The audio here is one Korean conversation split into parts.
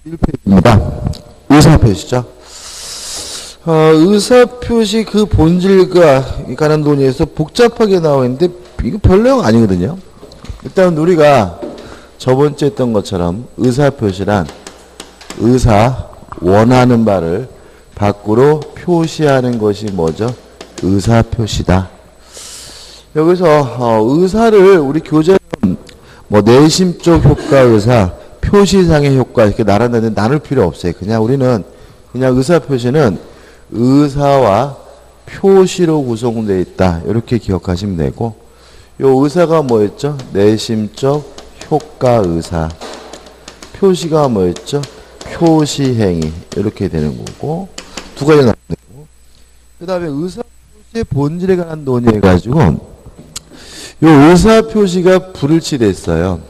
1페이지입니다. 의사표시죠. 의사표시 그 본질과 관한 논의에서 복잡하게 나와 있는데 이거 별 내용 아니거든요. 일단 우리가 저번주에 했던 것처럼 의사표시란 의사 원하는 바를 밖으로 표시하는 것이 뭐죠? 의사표시다. 여기서 의사를 우리 교재는 뭐 내심적 효과 의사, 표시상의 효과 이렇게 나눌 필요 없어요. 그냥 우리는 그냥 의사표시는 의사와 표시로 구성되어 있다. 이렇게 기억하시면 되고, 요 의사가 뭐였죠? 내심적 효과 의사. 표시가 뭐였죠? 표시행위. 이렇게 되는 거고, 두 가지 나오는 거고. 그 다음에 의사표시의 본질에 관한 논의해가지고, 요 의사표시가 불일치됐어요.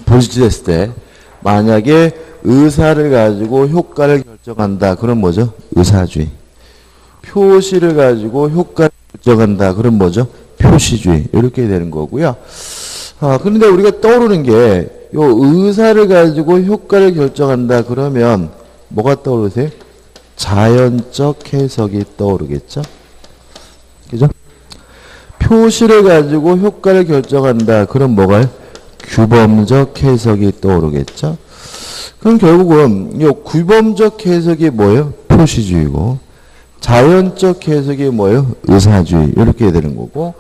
불일치됐을 때, 만약에 의사를 가지고 효과를 결정한다. 그럼 뭐죠? 의사주의. 표시를 가지고 효과를 결정한다. 그럼 뭐죠? 표시주의. 이렇게 되는 거고요. 그런데 우리가 떠오르는 게, 요 의사를 가지고 효과를 결정한다. 그러면 뭐가 떠오르세요? 자연적 해석이 떠오르겠죠? 그죠? 표시를 가지고 효과를 결정한다. 그럼 뭐가요? 규범적 해석이 떠오르겠죠? 그럼 결국은 이 규범적 해석이 뭐예요? 표시주의고, 자연적 해석이 뭐예요? 의사주의. 이렇게 되는 거고,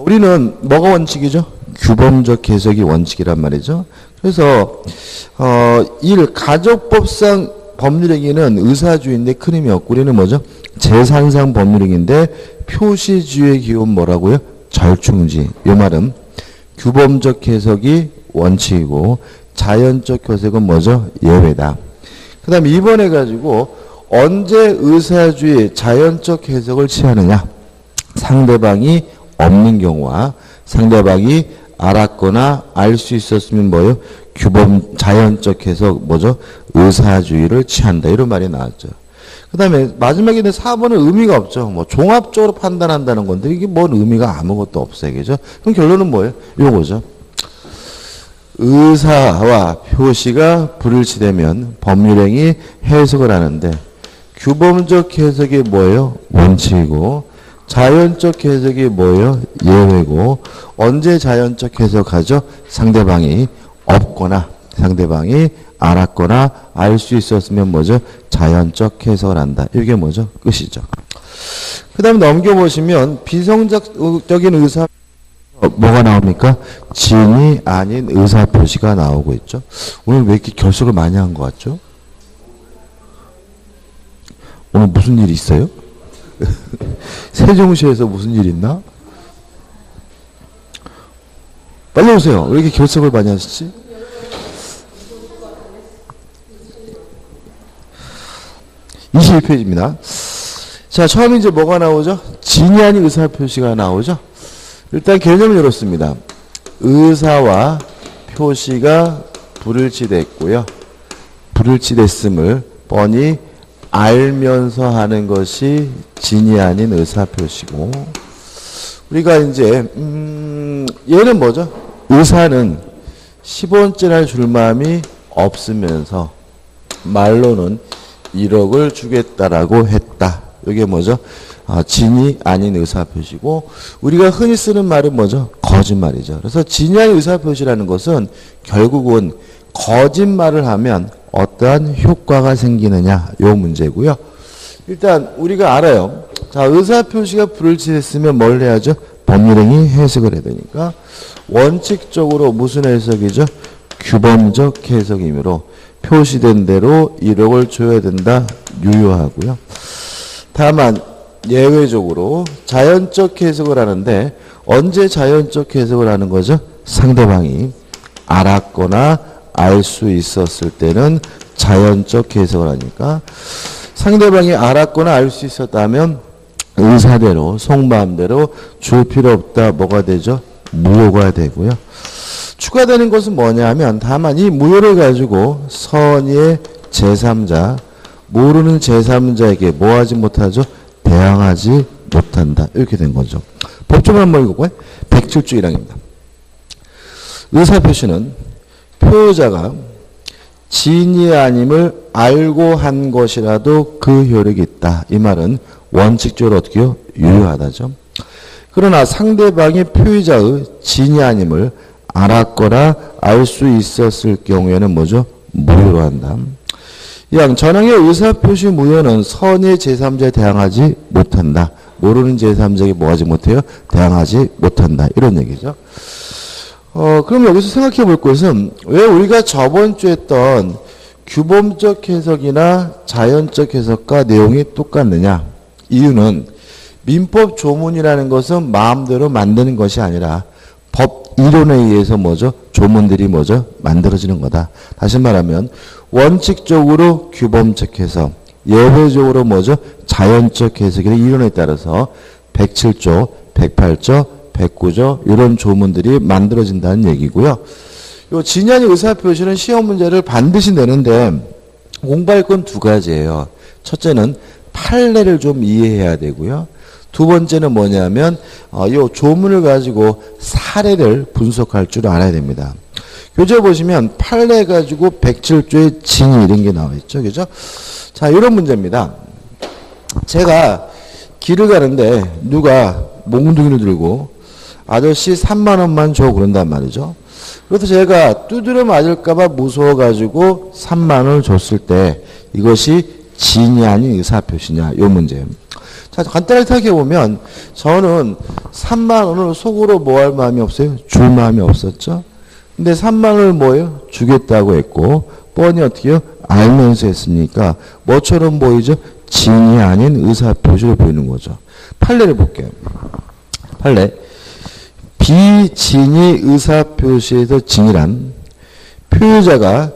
우리는 뭐가 원칙이죠? 규범적 해석이 원칙이란 말이죠. 그래서 가족법상 법률행위는 의사주의인데 큰 힘이 없고, 우리는 뭐죠? 재산상 법률행위인데 표시주의의 기본 뭐라고요? 절충주의. 이 말은 규범적 해석이 원칙이고 자연적 해석은 뭐죠? 예외다. 그 다음에 이번에 가지고 언제 의사주의 자연적 해석을 취하느냐? 상대방이 없는 경우와 상대방이 알았거나 알 수 있었으면 뭐예요? 규범 자연적 해석 뭐죠? 의사주의를 취한다. 이런 말이 나왔죠. 그 다음에 마지막에 4번은 의미가 없죠. 뭐 종합적으로 판단한다는 건데 이게 뭔 의미가 아무것도 없어요. 그죠? 그럼 결론은 뭐예요? 요거죠. 의사와 표시가 불일치되면 법률행위 해석을 하는데 규범적 해석이 뭐예요? 원칙이고 자연적 해석이 뭐예요? 예외고 언제 자연적 해석하죠? 상대방이 없거나 상대방이 알았거나 알 수 있었으면 뭐죠? 자연적 해석을 한다. 이게 뭐죠? 끝이죠. 그 다음에 넘겨보시면 비성적인 의사 뭐가 나옵니까? 진이 아닌 의사표시가 나오고 있죠. 오늘 왜 이렇게 결석을 많이 한 것 같죠? 오늘 무슨 일이 있어요? 세종시에서 무슨 일 있나? 빨리 오세요. 왜 이렇게 결석을 많이 하시지? (21페이지입니다) 자, 처음에 이제 뭐가 나오죠? 진이 아닌 의사표시가 나오죠? 일단 개념은 이렇습니다. 의사와 표시가 불일치됐고요. 불일치됐음을 뻔히 알면서 하는 것이 진이 아닌 의사표시고, 우리가 이제 얘는 뭐죠? 의사는 10원째 날 줄 마음이 없으면서 말로는 1억을 주겠다라고 했다. 이게 뭐죠? 진이 아닌 의사표시고, 우리가 흔히 쓰는 말은 뭐죠? 거짓말이죠. 그래서 진이 아닌 의사표시라는 것은 결국은 거짓말을 하면 어떠한 효과가 생기느냐, 요 문제고요. 일단 우리가 알아요. 자, 의사표시가 불일치했으면 뭘 해야죠? 법률행위 해석을 해야 되니까 원칙적으로 무슨 해석이죠? 규범적 해석이므로 표시된 대로 1억을 줘야 된다. 유효하고요. 다만 예외적으로 자연적 해석을 하는데 언제 자연적 해석을 하는 거죠? 상대방이 알았거나 알 수 있었을 때는 자연적 해석을 하니까, 상대방이 알았거나 알 수 있었다면 의사대로 속마음대로 줄 필요 없다. 뭐가 되죠? 무효가 되고요. 추가되는 것은 뭐냐 하면 다만 이 무효를 가지고 선의의 제3자, 모르는 제3자에게 뭐 하지 못하죠? 대항하지 못한다. 이렇게 된 거죠. 법조문 한번 읽어볼까요? 107조 1항입니다. 의사표시는 표자가 진이 아님을 알고 한 것이라도 그 효력이 있다. 이 말은 원칙적으로 어떻게 요? 유효하다죠. 그러나 상대방이 표의자의 진이 아님을 알았거나 알 수 있었을 경우에는 뭐죠? 무효로 한다. 이왕 전항의 의사표시 무효는 선의 제3자에 대항하지 못한다. 모르는 제3자에게 뭐 하지 못해요? 대항하지 못한다. 이런 얘기죠. 그럼 여기서 생각해 볼 것은 왜 우리가 저번 주에 했던 규범적 해석이나 자연적 해석과 내용이 똑같느냐? 이유는 민법 조문이라는 것은 마음대로 만드는 것이 아니라 법 이론에 의해서 뭐죠? 조문들이 뭐죠? 만들어지는 거다. 다시 말하면 원칙적으로 규범적 해석, 예외적으로 뭐죠? 자연적 해석이라는 이론에 따라서 107조, 108조, 109조 이런 조문들이 만들어진다는 얘기고요. 요 진양의 의사표시는 시험 문제를 반드시 내는데 공부할 건 두 가지예요. 첫째는 판례를 좀 이해해야 되고요. 두 번째는 뭐냐면 이 조문을 가지고 사례를 분석할 줄 알아야 됩니다. 교재 보시면 판례 가지고 107조의 진이 이런 게 나와 있죠. 그죠? 자, 이런 문제입니다. 제가 길을 가는데 누가 몽둥이를 들고 아저씨 3만 원만 줘 그런단 말이죠. 그래서 제가 두드려 맞을까봐 무서워가지고 3만 원을 줬을 때 이것이 진이 아닌 의사표시냐 요 문제예요. 자, 간단하게 생각해보면 저는 3만 원을 속으로 뭐 할 마음이 없어요? 줄 마음이 없었죠. 근데 3만 원을 뭐예요? 주겠다고 했고 뻔히 어떻게 해요? 알면서 했으니까 뭐처럼 보이죠? 진이 아닌 의사표시로 보이는 거죠. 판례를 볼게요. 판례. 비진이 의사표시에서 진이란 표의자가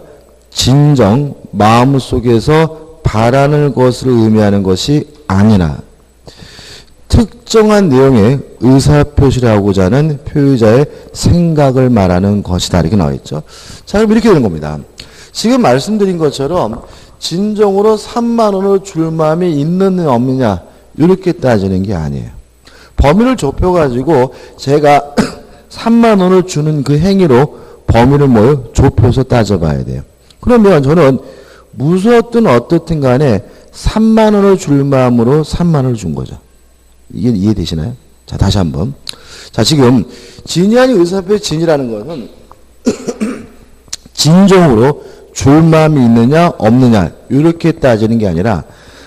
진정 마음속에서 바라는 것을 의미하는 것이 아니라 특정한 내용의 의사표시라고자 하는 표의자의 생각을 말하는 것이다. 이렇게 나와 있죠. 자, 그럼 이렇게 되는 겁니다. 지금 말씀드린 것처럼 진정으로 3만 원을 줄 마음이 있느냐 없느냐 이렇게 따지는 게 아니에요. 범위를 좁혀가지고 제가 3만 원을 주는 그 행위로 범위를 뭐요? 좁혀서 따져봐야 돼요. 그러면 저는 무서웠든 어떻든 간에 3만 원을 줄 마음으로 3만 원을 준 거죠. 이게 이해되시나요? 자, 다시 한번. 자, 지금 진이 아닌 의사표시 진이라는 것은 진정으로 줄 마음이 있느냐 없느냐 이렇게 따지는 게 아니라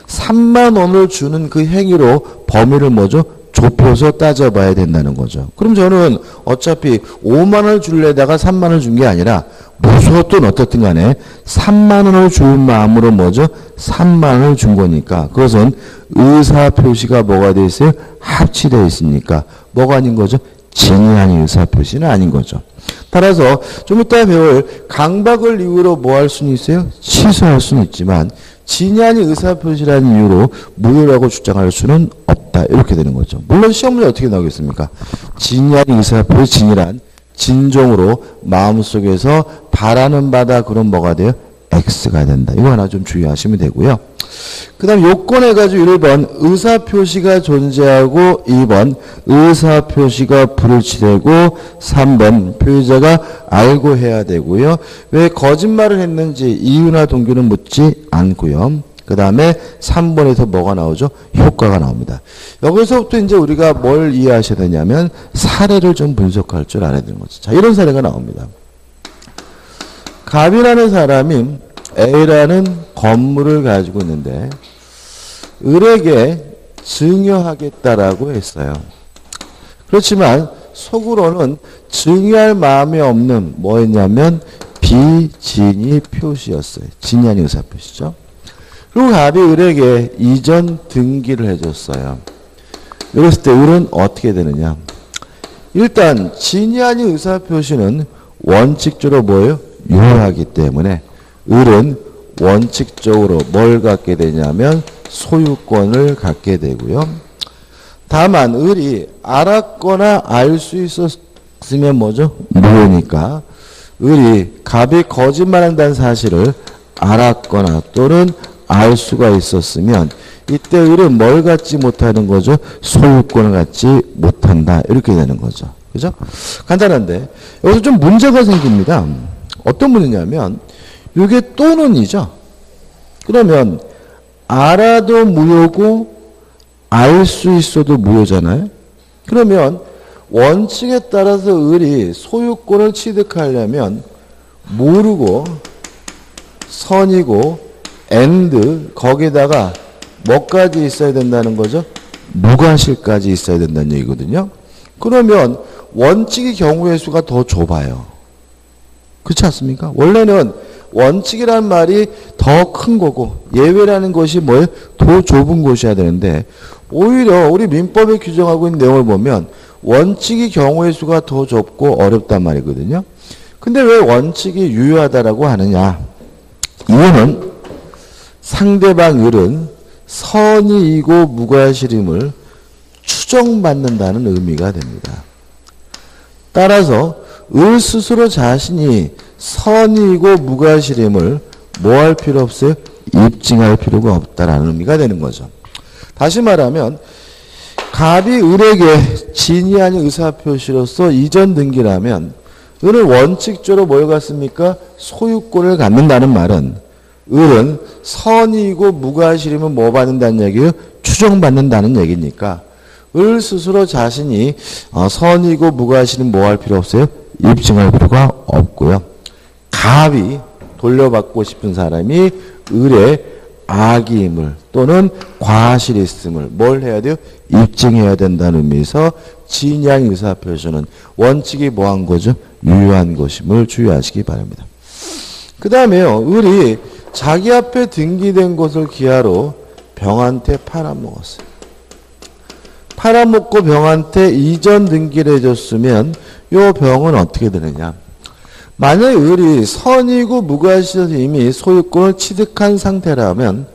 3만 원을 주는 그 행위로 범위를 뭐죠? 좁혀서 따져봐야 된다는 거죠. 그럼 저는 어차피 5만 원을 줄래다가 3만 원을 준 게 아니라 무서웠든 어떻든 간에 3만 원을 줄 마음으로 뭐죠? 3만 원을 준 거니까 그것은 의사표시가 뭐가 되어 있어요? 합치되어 있으니까 뭐가 아닌 거죠? 진이 아닌 의사표시는 아닌 거죠. 따라서 좀 이따 배울 강박을 이유로 뭐 할 수는 있어요? 취소할 수는 있지만 진이 아닌 의사표시라는 이유로 무효라고 주장할 수는 없다. 이렇게 되는 거죠. 물론 시험 문제 어떻게 나오겠습니까? 진이 아닌 의사표시 진이란 진정으로 마음속에서 바라는 바다 그럼 뭐가 돼요? X가 된다. 이거 하나 좀 주의하시면 되고요. 그 다음 요건해가지고 1번 의사표시가 존재하고 2번 의사표시가 불일치되고 3번 표의자가 알고 해야 되고요. 왜 거짓말을 했는지 이유나 동기는 묻지 않고요. 그 다음에 3번에서 뭐가 나오죠? 효과가 나옵니다. 여기서부터 이제 우리가 뭘 이해하셔야 되냐면 사례를 좀 분석할 줄 알아야 되는 거죠. 자, 이런 사례가 나옵니다. 갑이라는 사람이 A라는 건물을 가지고 있는데 을에게 증여하겠다라고 했어요. 그렇지만 속으로는 증여할 마음이 없는 뭐였냐면 비진이 표시였어요. 진이 아닌 의사표시죠. 그리고 갑이 을에게 이전 등기를 해줬어요. 이랬을 때 을은 어떻게 되느냐. 일단 진이 아닌 의사표시는 원칙적으로 뭐예요? 유효하기 때문에 을은 원칙적으로 뭘 갖게 되냐면 소유권을 갖게 되고요. 다만 을이 알았거나 알 수 있었으면 뭐죠? 무효니까 을이 갑이 거짓말한다는 사실을 알았거나 또는 알 수가 있었으면 이때 을은 뭘 갖지 못하는 거죠? 소유권을 갖지 못한다. 이렇게 되는 거죠. 그죠? 간단한데 여기서 좀 문제가 생깁니다. 어떤 문제냐면 이게 또는이죠. 그러면 알아도 무효고 알 수 있어도 무효잖아요. 그러면 원칙에 따라서 을이 소유권을 취득하려면 모르고 선이고 and 거기다가 뭐까지 있어야 된다는 거죠? 무과실까지 있어야 된다는 얘기거든요. 그러면 원칙의 경우의 수가 더 좁아요. 그렇지 않습니까? 원래는 원칙이란 말이 더 큰 거고 예외라는 것이 뭐예요? 더 좁은 것이어야 되는데 오히려 우리 민법에 규정하고 있는 내용을 보면 원칙의 경우의 수가 더 좁고 어렵단 말이거든요. 근데 왜 원칙이 유효하다라고 하느냐? 이유는 상대방 을은 선의이고 무과실임을 추정받는다는 의미가 됩니다. 따라서 을 스스로 자신이 선의이고 무과실임을 뭐 할 필요 없어요? 입증할 필요가 없다라는 의미가 되는 거죠. 다시 말하면 갑이 을에게 진이 아닌 의사표시로서 이전 등기라면 을은 원칙적으로 뭘 갖습니까? 소유권을 갖는다는 말은 을은 선의이고 무과실임은 뭐 받는다는 얘기예요? 추정받는다는 얘기니까 을 스스로 자신이 선의이고 무과실임 뭐 할 필요 없어요? 입증할 필요가 없고요. 갑이 돌려받고 싶은 사람이 을의 악의임을 또는 과실이 있음을 뭘 해야 돼요? 입증해야 된다는 의미에서 진양 의사표시는 원칙이 뭐한 거죠? 유효한 것임을 주의하시기 바랍니다. 그 다음에요. 을이 자기 앞에 등기된 것을 기하로 병한테 팔아먹었어요. 팔아먹고 병한테 이전 등기를 해줬으면 이 병은 어떻게 되느냐? 만약에 을이 선이고 무과실에서 이미 소유권을 취득한 상태라면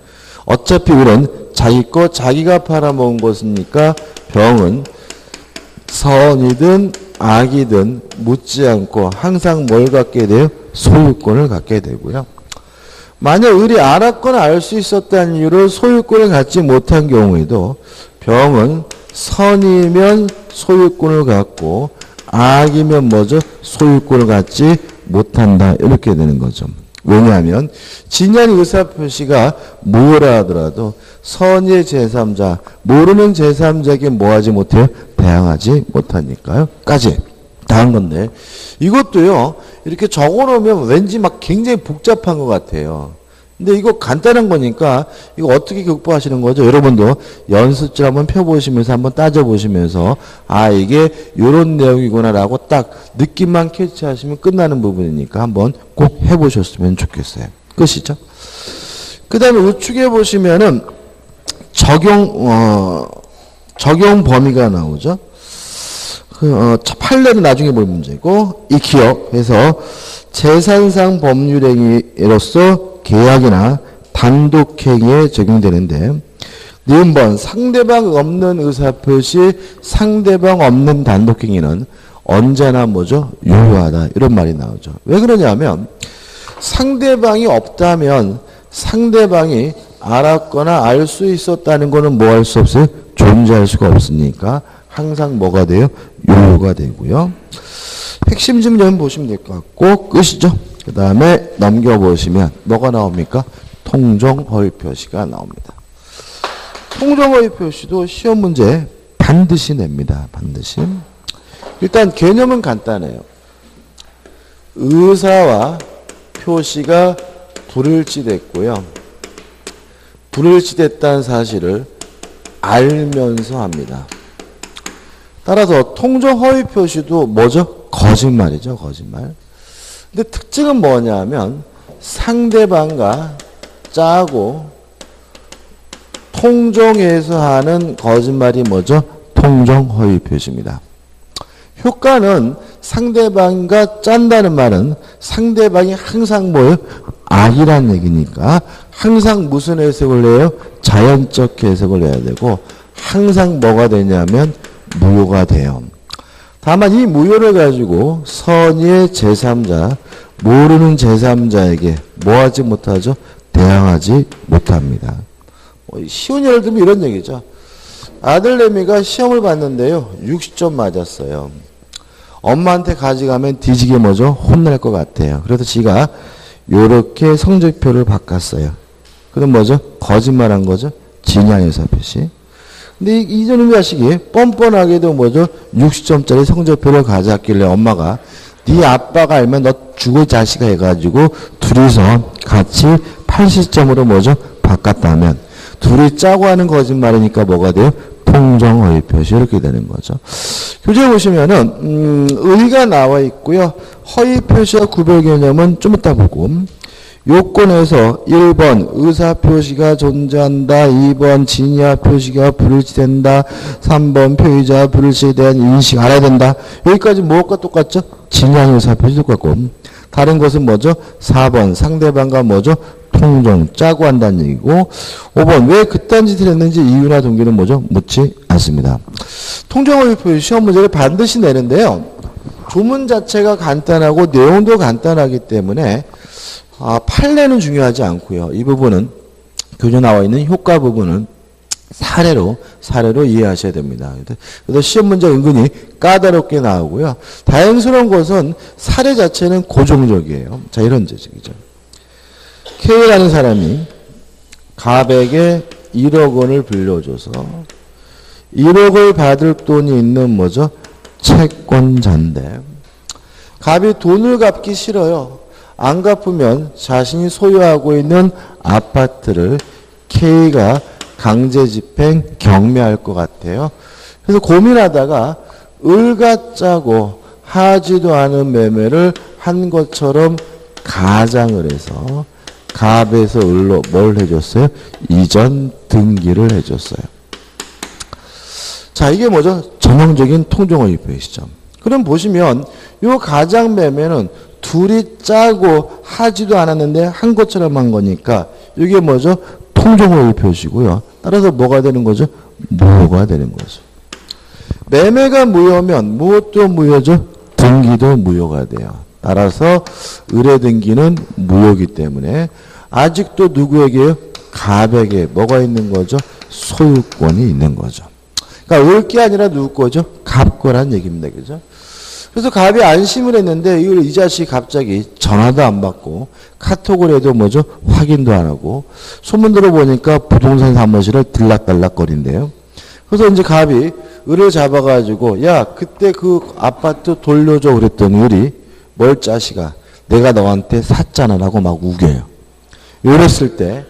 어차피 을은 자기 거 자기가 팔아먹은 것이니까 병은 선이든 악이든 묻지 않고 항상 뭘 갖게 돼요? 소유권을 갖게 되고요. 만약 을이 알았거나 알 수 있었다는 이유로 소유권을 갖지 못한 경우에도 병은 선이면 소유권을 갖고 악이면 뭐죠? 소유권을 갖지 못한다. 이렇게 되는 거죠. 왜냐하면 진양의 의사표시가 뭐라 하더라도 선의의 제3자, 모르는 제3자에게 뭐하지 못해요? 대항하지 못하니까요. 까지 다 한 건데 이것도요. 이렇게 적어놓으면 왠지 막 굉장히 복잡한 것 같아요. 근데 이거 간단한 거니까 이거 어떻게 극복하시는 거죠? 여러분도 연습지 한번 펴보시면서 한번 따져보시면서 아 이게 이런 내용이구나라고 딱 느낌만 캐치하시면 끝나는 부분이니까 한번 꼭 해보셨으면 좋겠어요. 끝이죠? 그 다음에 우측에 보시면은 적용 범위가 나오죠. 판례는 나중에 볼 문제고 이 기업에서 재산상 법률행위로서 계약이나 단독행위에 적용되는데 니은번 상대방 없는 의사표시 상대방 없는 단독행위는 언제나 뭐죠? 유효하다 이런 말이 나오죠. 왜 그러냐면 상대방이 없다면 상대방이 알았거나 알 수 있었다는 거는 뭐 할 수 없어요? 존재할 수가 없으니까 항상 뭐가 돼요? 유효가 되고요. 핵심 증명 보시면 될 것 같고 끝이죠. 그 다음에 넘겨보시면 뭐가 나옵니까? 통정허위 표시가 나옵니다. 통정허위 표시도 시험 문제 반드시 냅니다. 반드시. 일단 개념은 간단해요. 의사와 표시가 불일치됐고요. 불일치됐다는 사실을 알면서 합니다. 따라서 통정허위 표시도 뭐죠? 거짓말이죠. 거짓말. 근데 특징은 뭐냐면 상대방과 짜고 통정해서 하는 거짓말이 뭐죠? 통정허위 표시입니다. 효과는 상대방과 짠다는 말은 상대방이 항상 뭐예요? 악이란 얘기니까 항상 무슨 해석을 해요? 자연적 해석을 해야 되고 항상 뭐가 되냐면 무효가 돼요. 다만 이 무효를 가지고 선의의 제3자, 모르는 제3자에게 뭐하지 못하죠? 대항하지 못합니다. 쉬운 예를 들면 이런 얘기죠. 아들내미가 시험을 봤는데요. 60점 맞았어요. 엄마한테 가져가면 뒤지게 뭐죠? 혼날 것 같아요. 그래서 지가 요렇게 성적표를 바꿨어요. 그럼 뭐죠? 거짓말한 거죠? 진양의사 표시. 근데 이전의 자식이 뻔뻔하게도 뭐죠? 60점짜리 성적표를 가져왔길래 엄마가 네 아빠가 알면 너 죽을 자식아 해가지고 둘이서 같이 80점으로 뭐죠? 바꿨다면 둘이 짜고 하는 거짓말이니까 뭐가 돼요? 통정허위 표시 이렇게 되는 거죠. 교재 보시면은 의가 나와 있고요. 허위 표시와 구별 개념은 좀 이따 보고 요건에서 1번 의사표시가 존재한다. 2번 진야 표시가 불일치된다. 3번 표의자 불일치에 대한 인식 알아야 된다. 여기까지 무엇과 똑같죠? 진양 의사표시 똑같고 다른 것은 뭐죠? 4번 상대방과 뭐죠? 통정 짜고 한다는 얘기고 5번 왜 그딴 짓을 했는지 이유나 동기는 뭐죠? 묻지 않습니다. 통정허위 표시 시험 문제를 반드시 내는데요. 조문 자체가 간단하고 내용도 간단하기 때문에 판례는 중요하지 않고요. 이 부분은 교재 나와 있는 효과 부분은 사례로 이해하셔야 됩니다. 그래서 시험 문제 은근히 까다롭게 나오고요. 다행스러운 것은 사례 자체는 고정적이에요. 자, 이런 재직이죠. K라는 사람이 갑에게 1억 원을 빌려줘서 1억을 받을 돈이 있는 뭐죠? 채권자인데 갑이 돈을 갚기 싫어요. 안 갚으면 자신이 소유하고 있는 아파트를 K가 강제 집행 경매할 것 같아요. 그래서 고민하다가 을과 짜고 하지도 않은 매매를 한 것처럼 가장을 해서 갑에서 을로 뭘 해줬어요? 이전 등기를 해줬어요. 자, 이게 뭐죠? 전형적인 통정허위 표시죠. 그럼 보시면 이 가장 매매는 둘이 짜고 하지도 않았는데 한 것처럼 한 거니까 이게 뭐죠? 통정허위 표시고요. 따라서 뭐가 되는 거죠? 무효가 되는 거죠. 매매가 무효면 무엇도 무효죠? 등기도 무효가 돼요. 따라서 의뢰 등기는 무효이기 때문에 아직도 누구에게요? 갑에게 뭐가 있는 거죠? 소유권이 있는 거죠. 그러니까 을 게 아니라 누구 거죠? 갑 거란 얘기입니다. 그죠? 그래서 갑이 안심을 했는데 이 자식이 갑자기 전화도 안 받고 카톡을 해도 뭐죠? 확인도 안 하고 소문 들어보니까 부동산 사무실을 들락달락거린대요. 그래서 이제 갑이 을을 잡아가지고 야 그때 그 아파트 돌려줘 그랬더니 을이 뭘 자식아 내가 너한테 샀잖아 라고 막 우겨요. 이랬을 때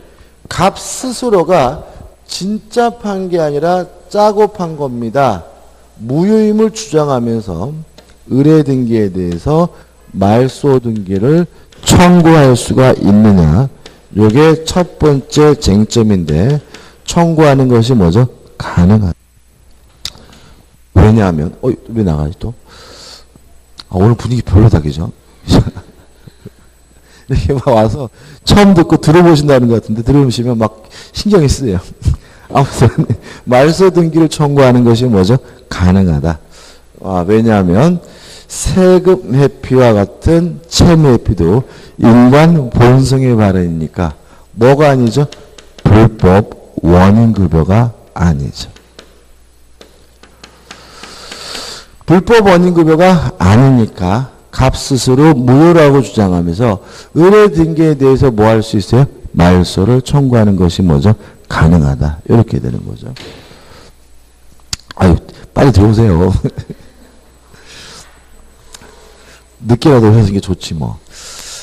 갑 스스로가 진짜 판 게 아니라 짜고 판 겁니다. 무효임을 주장하면서 의뢰 등기에 대해서 말소 등기를 청구할 수가 있느냐. 이게 첫 번째 쟁점인데 청구하는 것이 뭐죠? 가능하다. 왜냐하면 왜 나가지 또? 오늘 분위기 별로다 그죠? 이렇게 막 와서 처음 듣고 들어보신다는 것 같은데 들어보시면 막 신경이 쓰여요. 아무튼 말소 등기를 청구하는 것이 뭐죠? 가능하다. 왜냐하면 세금 회피와 같은 채무 회피도 인간 본성의 발현이니까 뭐가 아니죠? 불법 원인급여가 아니죠. 불법 원인급여가 아니니까 갑 스스로 무효라고 주장하면서 의뢰 등기에 대해서 뭐 할 수 있어요? 말소를 청구하는 것이 뭐죠? 가능하다. 이렇게 되는 거죠. 아유, 빨리 들어오세요. 늦게라도 하시는 게 좋지 뭐.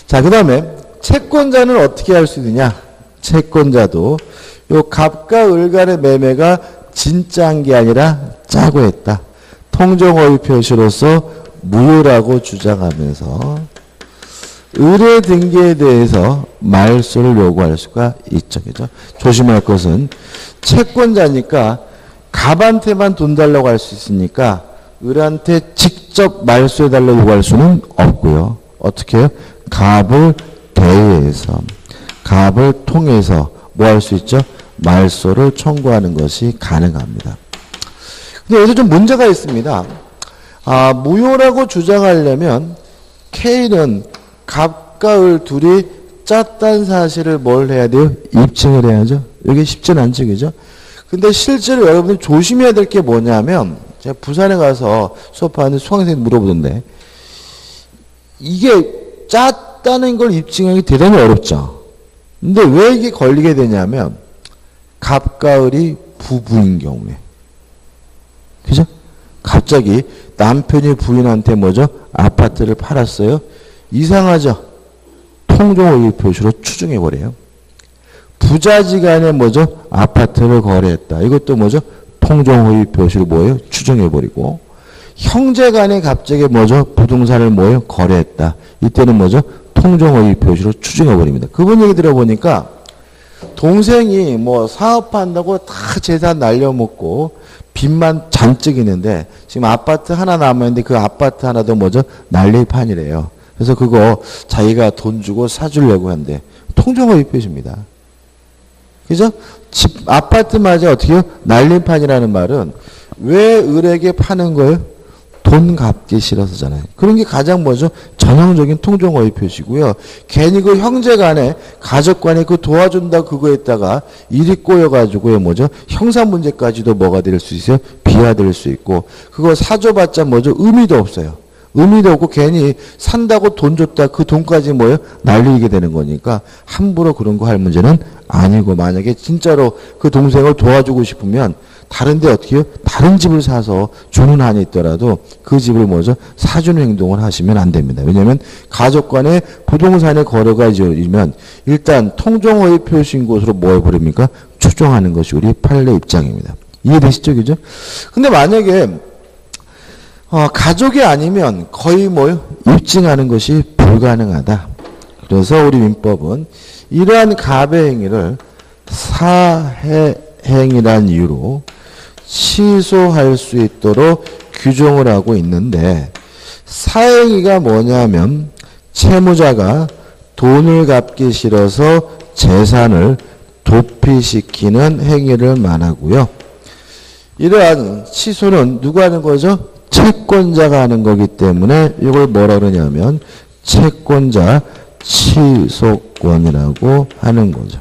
자, 그 다음에 채권자는 어떻게 할 수 있느냐? 채권자도 요 갑과 을 간의 매매가 진짜한 게 아니라 짜고 했다. 통정허위 표시로서 무효라고 주장하면서 의뢰 등기에 대해서 말소를 요구할 수가 있죠. 그죠? 조심할 것은 채권자니까 갑한테만 돈 달라고 할 수 있으니까 을한테 직접 말소해달라고 요구할 수는 없고요. 어떻게 해요? 갑을 대해서 갑을 통해서 뭐 할 수 있죠? 말소를 청구하는 것이 가능합니다. 근데 여기서 좀 문제가 있습니다. 무효라고 주장하려면 K는 갑과 을 둘이 짰다는 사실을 뭘 해야 돼요? 입증을 해야죠. 이게 쉽지는 않죠. 그죠? 근데 실제로 여러분들 조심해야 될 게 뭐냐면 제가 부산에 가서 수업하는데 수강생이 물어보던데 이게 맞다는 걸 입증하기 대단히 어렵죠. 근데 왜 이게 걸리게 되냐면 갑가을이 부부인 경우에. 그죠? 갑자기 남편이 부인한테 뭐죠? 아파트를 팔았어요. 이상하죠? 통종허위 표시로 추정해버려요. 부자지간에 뭐죠? 아파트를 거래했다. 이것도 뭐죠? 통종허위 표시로 뭐예요? 추정해버리고. 형제간에 갑자기 뭐죠? 부동산을 뭐예요? 거래했다. 이때는 뭐죠? 통종허위 표시로 추정해버립니다. 그분 얘기 들어보니까 동생이 뭐 사업한다고 다 재산 날려먹고 빚만 잔뜩 있는데 지금 아파트 하나 남아있는데 그 아파트 하나도 뭐죠? 날릴 판이래요. 그래서 그거 자기가 돈 주고 사주려고 한대. 통종허위 표시입니다. 그죠? 집, 아파트마저 어떻게 해요? 날림판이라는 말은 왜 을에게 파는 거예요? 돈 갚기 싫어서잖아요. 그런 게 가장 뭐죠? 전형적인 통종허위 표시고요. 괜히 그 형제 간에, 가족 간에 그 도와준다 그거에다가 일이 꼬여가지고요. 뭐죠? 형사 문제까지도 뭐가 될 수 있어요? 비화될 수 있고, 그거 사줘봤자 뭐죠? 의미도 없어요. 의미도 없고 괜히 산다고 돈 줬다 그 돈까지 뭐예요? 날리게 되는 거니까 함부로 그런 거 할 문제는 아니고, 만약에 진짜로 그 동생을 도와주고 싶으면 다른데 어떻게 해요? 다른 집을 사서 주는 한이 있더라도 그 집을 뭐죠? 사주는 행동을 하시면 안 됩니다. 왜냐하면 가족 간의 부동산의 거래가 이루어지면 일단 통종허위 표시인 곳으로 뭐 해버립니까? 추정하는 것이 우리 판례 입장입니다. 이해되시죠? 그죠? 근데 만약에 가족이 아니면 거의 뭐요? 입증하는 것이 불가능하다. 그래서 우리 민법은 이러한 갑의 행위를 사해행위란 이유로 취소할 수 있도록 규정을 하고 있는데, 사행위가 뭐냐면 채무자가 돈을 갚기 싫어서 재산을 도피시키는 행위를 말하고요. 이러한 취소는 누가 하는 거죠? 채권자가 하는 거기 때문에 이걸 뭐라 그러냐면 채권자 취소권이라고 하는 거죠.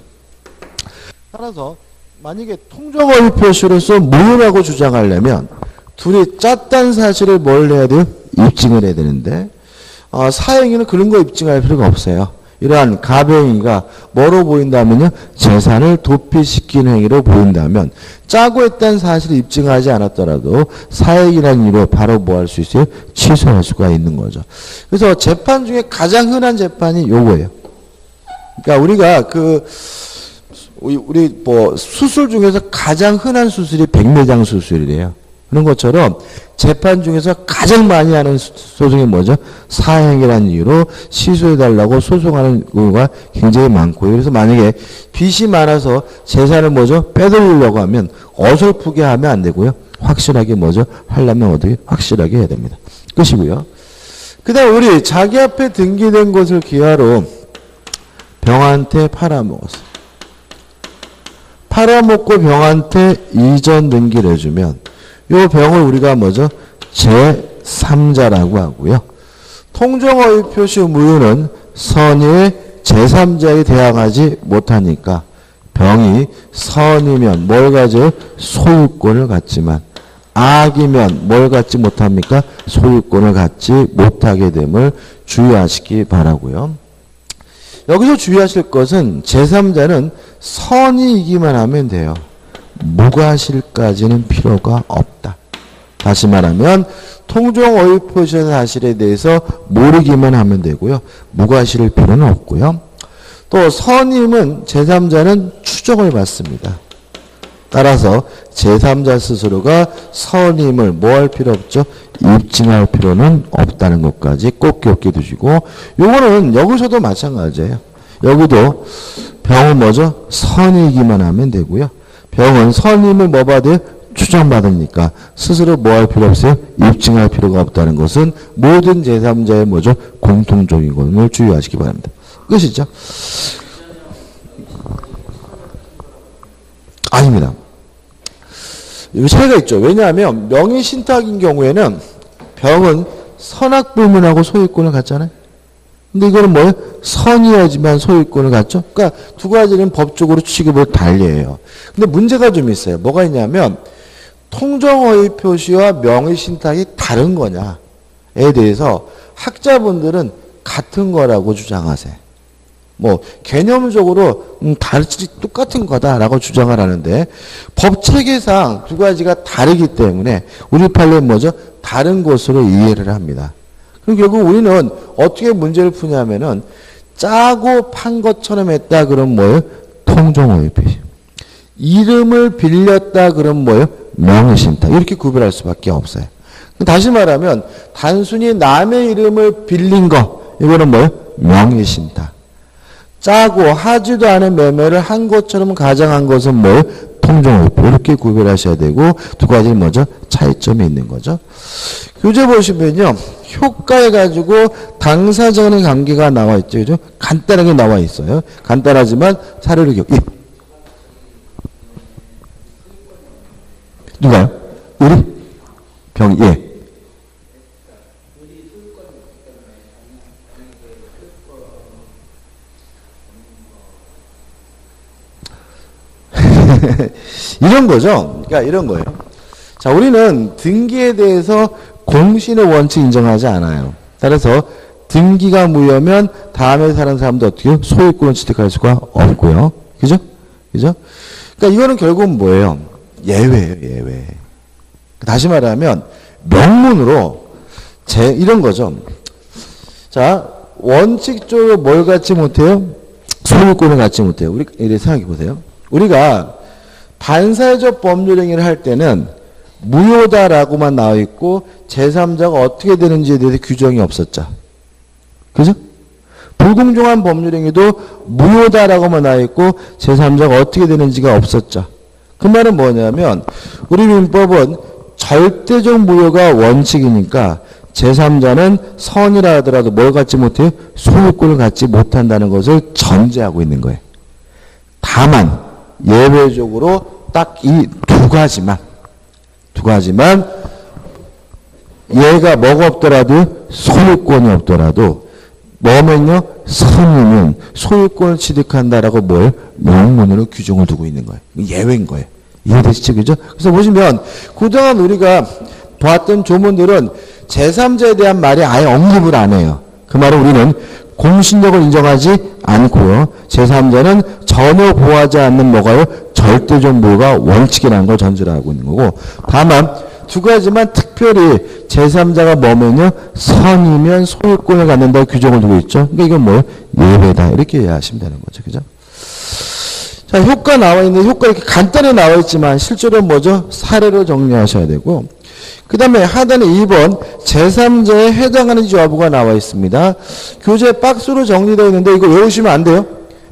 따라서 만약에 통종허위 표시로서 무효라고 주장하려면 둘이 짰다는 사실을 뭘 해야 돼요? 입증을 해야 되는데 사행위는 그런 거 입증할 필요가 없어요. 이러한 갑의 행위가 뭐로 보인다면요? 재산을 도피시키는 행위로 보인다면 짜고 했다는 사실을 입증하지 않았더라도 사행이라는 이유로 바로 뭐 할 수 있어요? 취소할 수가 있는 거죠. 그래서 재판 중에 가장 흔한 재판이 요거예요. 그러니까 우리가 우리 뭐 수술 중에서 가장 흔한 수술이 백내장 수술이래요. 그런 것처럼 재판 중에서 가장 많이 하는 소송이 뭐죠? 사행이라는 이유로 취소해달라고 소송하는 경우가 굉장히 많고요. 그래서 만약에 빚이 많아서 재산을 뭐죠? 빼돌리려고 하면 어설프게 하면 안 되고요. 확실하게 뭐죠? 하려면 어떻게? 확실하게 해야 됩니다. 끝이고요. 그 다음 우리 자기 앞에 등기된 것을 기하로 병한테 팔아먹었어. 팔아먹고 병한테 이전 등기를 해주면 이 병을 우리가 뭐죠? 제3자라고 하고요. 통종허위 표시 무효는 선의의 제3자에 대항하지 못하니까 병이 선이면 뭘 가져요? 소유권을 갖지만 악이면 뭘 갖지 못합니까? 소유권을 갖지 못하게 됨을 주의하시기 바라고요. 여기서 주의하실 것은 제3자는 선이이기만 하면 돼요. 무과실까지는 필요가 없다. 다시 말하면 통종허위 표시 사실에 대해서 모르기만 하면 되고요. 무과실일 필요는 없고요. 또 선임은 제3자는 추정을 받습니다. 따라서 제3자 스스로가 선임을 뭐 할 필요 없죠? 입증할 필요는 없다는 것까지 꼭 기억해 두시고, 요거는 여기서도 마찬가지예요. 여기도 병은 뭐죠? 선이기만 하면 되고요. 병은 선임을 뭐 받아요? 추정받으니까 스스로 뭐 할 필요 없어요? 입증할 필요가 없다는 것은 모든 제3자의 뭐죠? 공통적인 것을 주의하시기 바랍니다. 끝이죠? 아닙니다. 이 차이가 있죠. 왜냐하면 명의신탁인 경우에는 병은 선악불문하고 소유권을 갖잖아요. 근데 이거는 뭐예요? 선이어지만 소유권을 갖죠. 그러니까 두 가지는 법적으로 취급을 달리해요. 근데 문제가 좀 있어요. 뭐가 있냐면 통정허위 표시와 명의신탁이 다른 거냐에 대해서 학자분들은 같은 거라고 주장하세요. 뭐 개념적으로 다르지 똑같은 거다라고 주장을 하는데 법 체계상 두 가지가 다르기 때문에 우리 판례는 뭐죠? 다른 것으로 이해를 합니다. 그럼 결국 우리는 어떻게 문제를 푸냐면은 짜고 판 것처럼 했다 그럼 뭐예요? 통종오해피. 이름을 빌렸다 그럼 뭐예요? 명의신탁. 이렇게 구별할 수밖에 없어요. 다시 말하면 단순히 남의 이름을 빌린 거 이거는 뭐예요? 명의신탁. 짜고 하지도 않은 매매를 한 것처럼 가정한 것은 뭐예요? 통종오해피. 이렇게 구별하셔야 되고 두 가지는 뭐죠? 차이점이 있는 거죠. 교재 보시면요. 효과해 가지고 당사자 간의 관계가 나와 있죠. 그죠? 간단하게 나와 있어요. 간단하지만 사례를 예. 누가요? 우리? 병, 예. 이런 거죠. 그러니까 이런 거예요. 자, 우리는 등기에 대해서 공신의 원칙 인정하지 않아요. 따라서 등기가 무효면 다음에 사는 사람도 어떻게 소유권을 취득할 수가 없고요. 그죠? 그죠? 그러니까 이거는 결국은 뭐예요? 예외예요, 예외. 다시 말하면 명문으로 이런 거죠. 자, 원칙적으로 뭘 갖지 못해요? 소유권을 갖지 못해요. 우리 이렇게 생각해 보세요. 우리가 반사회적 법률 행위를 할 때는 무효다라고만 나와 있고 제3자가 어떻게 되는지에 대해서 규정이 없었죠. 그죠? 불공정한 법률 행위도 무효다라고만 나와 있고 제3자가 어떻게 되는지가 없었죠. 그 말은 뭐냐면 우리 민법은 절대적 무효가 원칙이니까 제3자는 선이라 하더라도 뭘 갖지 못해요? 소유권을 갖지 못한다는 것을 전제하고 있는 거예요. 다만 예외적으로 딱 이 두 가지만 얘가 뭐가 없더라도 소유권이 없더라도 뭐면요? 선이면 소유권을 취득한다라고 뭘 명문으로 규정을 두고 있는 거예요. 예외인 거예요. 이해되시죠? 그죠? 그래서 보시면 그동안 우리가 봤던 조문들은 제3자에 대한 말이 아예 언급을 안 해요. 그 말은 우리는 공신력을 인정하지 않고요. 제3자는 전혀 보호하지 않는 뭐가요? 절대적 무효가 원칙이라는 걸 전제를 하고 있는 거고 다만 두 가지만 특별히 제3자가 뭐면요? 선이면 소유권을 갖는다고 규정을 두고 있죠. 그러니까 이건 뭐예요? 예외다. 이렇게 이해하시면 되는 거죠. 그죠? 자, 효과 나와 있는데 효과 이렇게 간단히 나와 있지만 실제로 뭐죠? 사례로 정리하셔야 되고 그 다음에 하단에 2번 제3자에 해당하는지 여부가 나와 있습니다. 교재 박스로 정리되어 있는데 이거 외우시면 안 돼요.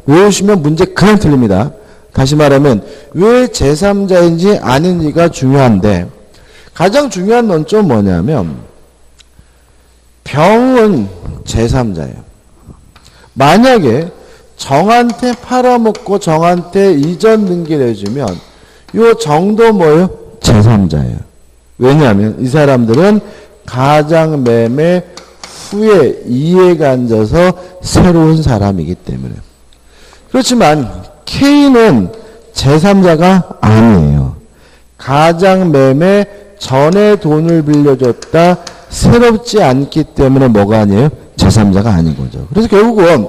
외우시면 문제 그냥 틀립니다. 다시 말하면 왜 제3자인지 아닌지가 중요한데 가장 중요한 논점은 뭐냐면 병은 제3자예요. 만약에 정한테 팔아먹고 정한테 이전 등기를 해주면 요 정도 뭐예요? 제3자예요. 왜냐하면 이 사람들은 가장매매 후에 이해가 앉아서 새로운 사람이기 때문에. 그렇지만 K는 제3자가 아니에요. 가장매매 전에 돈을 빌려줬다 새롭지 않기 때문에 뭐가 아니에요? 제3자가 아닌 거죠. 그래서 결국은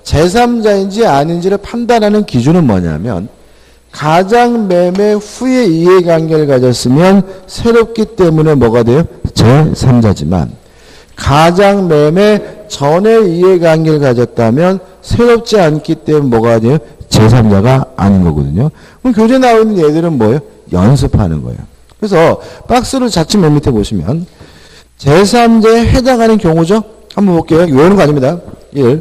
제3자인지 아닌지를 판단하는 기준은 뭐냐면 가장매매 후에 이해관계를 가졌으면 새롭기 때문에 뭐가 돼요? 제3자지만 가장매매 전에 이해관계를 가졌다면 새롭지 않기 때문에 뭐가 돼요? 제3자가 아닌 거거든요. 그럼 교재 나와 있는 얘들은 뭐예요? 연습하는 거예요. 그래서 박스를 좌측 맨 밑에 보시면 제3자에 해당하는 경우죠? 한번 볼게요. 외우는 거 아닙니다. 1.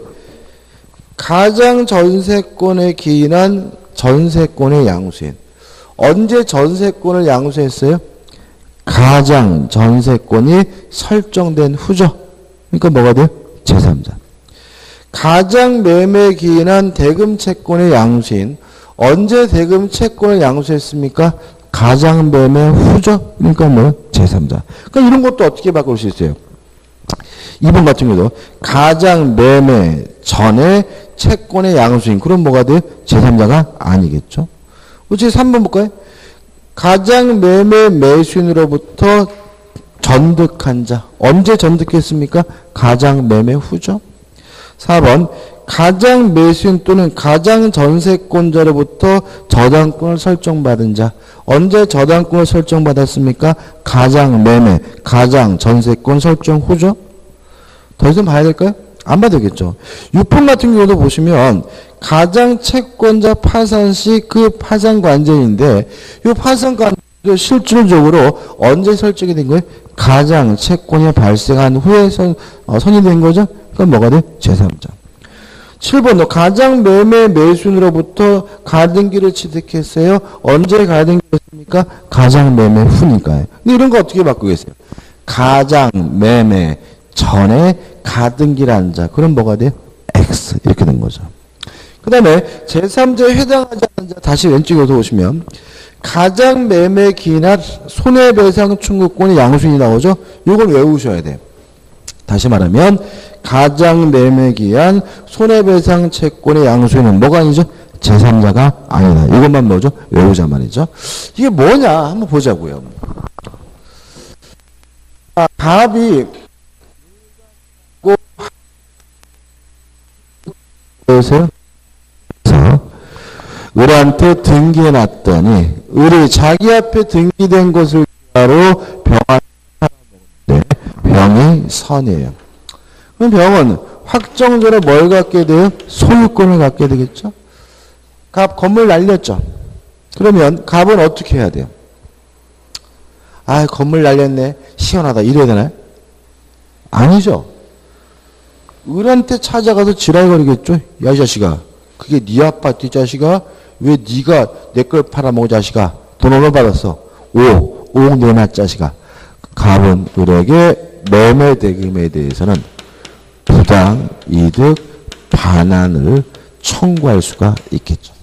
가장 전세권에 기인한 전세권의 양수인. 언제 전세권을 양수했어요? 가장 전세권이 설정된 후죠. 그러니까 뭐가 돼요? 제3자. 가장 매매에 기인한 대금 채권의 양수인. 언제 대금 채권을 양수했습니까? 가장 매매 후죠. 그러니까 뭐 제3자. 그러니까 이런 것도 어떻게 바꿀 수 있어요? 2번 같은 경우도 가장 매매 전에 채권의 양수인. 그럼 뭐가 돼요? 제3자가 아니겠죠. 그렇지? 3번 볼까요? 가장 매매 매수인으로부터 전득한 자. 언제 전득했습니까? 가장 매매 후죠. 4번 가장 매수인 또는 가장 전세권자로부터 저당권을 설정받은 자. 언제 저당권을 설정받았습니까? 가장 매매, 가장 전세권 설정 후죠. 더 이상 봐야 될까요? 안 봐도 되겠죠. 6번 같은 경우도 보시면 가장 채권자 파산 시 그 파산 관제인데 이 파산 관제 실질적으로 언제 설정이 된 거예요? 가장 채권이 발생한 후에 선이 거죠. 그럼 뭐가 돼? 제3자. 7번 가장 매매 매수인으로부터 가등기를 취득했어요. 언제 가등기였습니까? 가장 매매 후니까요. 근데 이런 거 어떻게 바꾸겠어요? 가장 매매 전에 가등기를 자. 그럼 뭐가 돼요? X. 이렇게 된 거죠. 그 다음에 제3자에 해당하지 않는 자 다시 왼쪽으로 오시면 가장 매매 기인한 손해배상 청구권의 양수인이 나오죠. 이걸 외우셔야 돼요. 다시 말하면 가장 매매 기한 손해배상 채권의 양수인은 뭐가 아니죠? 제3자가 아니다. 이것만 뭐죠? 외우자 말이죠. 이게 뭐냐? 한번 보자고요. 갑이 보세요. 을한테 등기해놨더니 을이 자기 앞에 등기된 것을 바로 병한테 팔아먹는데 병이 선이에요. 그럼 병은 확정적으로 뭘 갖게 돼요? 소유권을 갖게 되겠죠. 갑 건물 날렸죠. 그러면 갑은 어떻게 해야 돼요? 아, 건물 날렸네. 시원하다. 이래야 되나요? 아니죠. 을한테 찾아가서 지랄거리겠죠. 야, 이 자식아. 그게 네 아파트, 이 자식아. 왜 네가 내 걸 팔아먹어, 자식아. 돈 얼마 받았어? 5억 내놔, 자식아. 갑은 을에게 매매 대금에 대해서는 부당 이득 반환을 청구할 수가 있겠죠.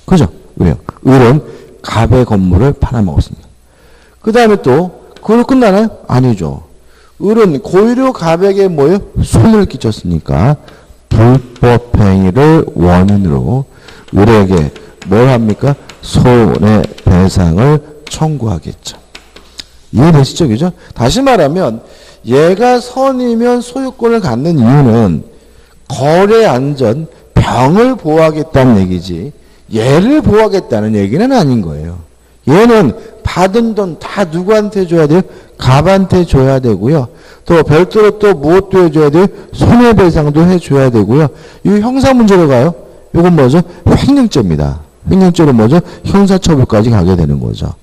그죠? 왜요? 을은 갑의 건물을 팔아먹었습니다. 그 다음에 또 그걸로 끝나나요? 아니죠. 을은 고의로 갑에게 뭐예요? 손을 끼쳤으니까 불법행위를 원인으로 을에게 뭘 합니까? 손해배상을 청구하겠죠. 이해되시죠? 그죠? 다시 말하면 얘가 선이면 소유권을 갖는 이유는 거래 안전, 병을 보호하겠다는 얘기지 얘를 보호하겠다는 얘기는 아닌 거예요. 얘는 받은 돈 다 누구한테 줘야 돼요? 갑한테 줘야 되고요. 또 별도로 또 무엇도 해줘야 돼요? 손해배상도 해줘야 되고요. 이 형사 문제로 가요. 이건 뭐죠? 횡령죄입니다. 횡령죄로 뭐죠? 형사처벌까지 가게 되는 거죠.